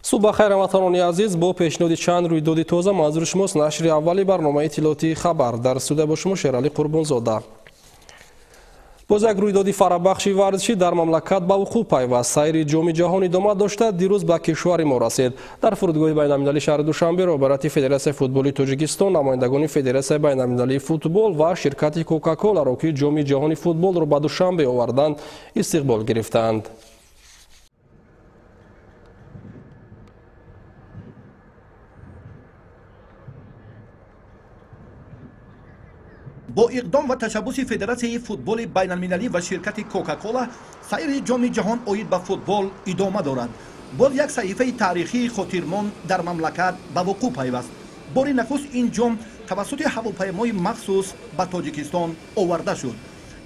صبح خیر هموطنان عزیز، با پیشنهاد چند رویداد تازه منظور شماست نشر اولی برنامه اطلاعاتی خبر در استودیو با شما شیرعلی قربانزاده. باز یک رویداد فرابخشی ورزشی در مملکت به وقوع پیوست. سیر جام جهانی ادامه داشته دیروز به کشور ما رسید. در فرودگاه بین‌المللی شهر دوشنبه رهبران فدراسیون فوتبال تاجیکستان، نمایندگان فدراسیون بین‌المللی فوتبال و شرکت کوکاکولا را که جام جهانی فوتبال را به دوشنبه آوردند استقبال گرفتند. با اقدام و تشبث فدراسیون فوتبال بین‌المللی و شرکت کوکاکولا، سیر جام جهان اوید به فوتبال ادامه دارد. باز یک صحیفه تاریخی خاطرمان در مملکت به وقوع پیوست. بار نخست این جام توسط هواپیمای مخصوص به تاجیکستان آورده شد.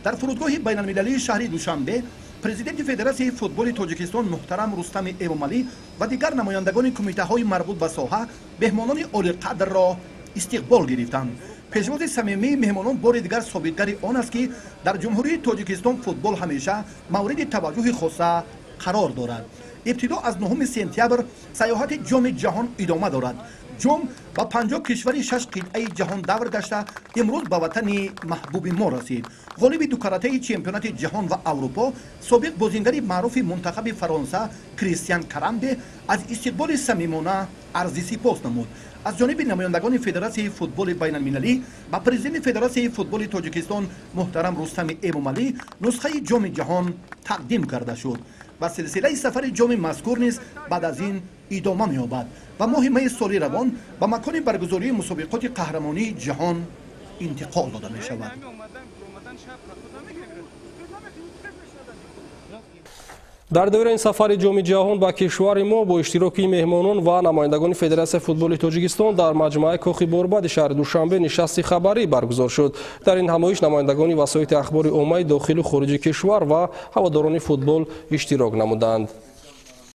در فرودگاه بین‌المللی شهر دوشنبه، پرزیدنت فدراسیون فوتبال تاجیکستان محترم رستم امامعلی و دیگر نمایندگان کمیته های مربوط به ساحه مهمانان عالی قدر را استقبال گرفتند. پیشواز صمیمی مهمانان بار دیگر ثابتگر آن است که در جمهوری تاجیکستان فوتبال همیشه مورد توجه خاصه قرار دارد. ابتدا از 9 سپتامبر سیاحت جام جهان ادامه دارد. جام با 50 کشور 6 قطعه جهان دور گشته امروز به وطن محبوب ما رسید. غالب دو کرته چمپیونات جهان و اروپا، سابق بازیگر معروف منتخب فرانسه کریستیان کرامبه از استقبال صمیمانه عرض سپاس نمود. از جانب نمایندگان فدراسیون فوتبال بین‌المللی با پرزیدنت فدراسیون فوتبال تاجیکستان محترم رستم امامعلی نسخه جام جهان تقدیم کرده شد و سلسله سفر جام مذکور نیز بعد از این ادامه می‌یابد و ماه می سال روان به مکان برگزاری مسابقات قهرمانی جهان انتقال داده می‌شود. در دوره این سفر جام جهان به کشور ما با اشتراک مهمانان و نمایندگان فدراسیون فوتبال تاجیکستان در مجمع کاخ بوربد شهر دوشنبه نشست خبری برگزار شد. در این نمایش نمایندگان وسایل اخبار عمومی داخل و خارج کشور و هواداران فوتبال اشتراک نمودند.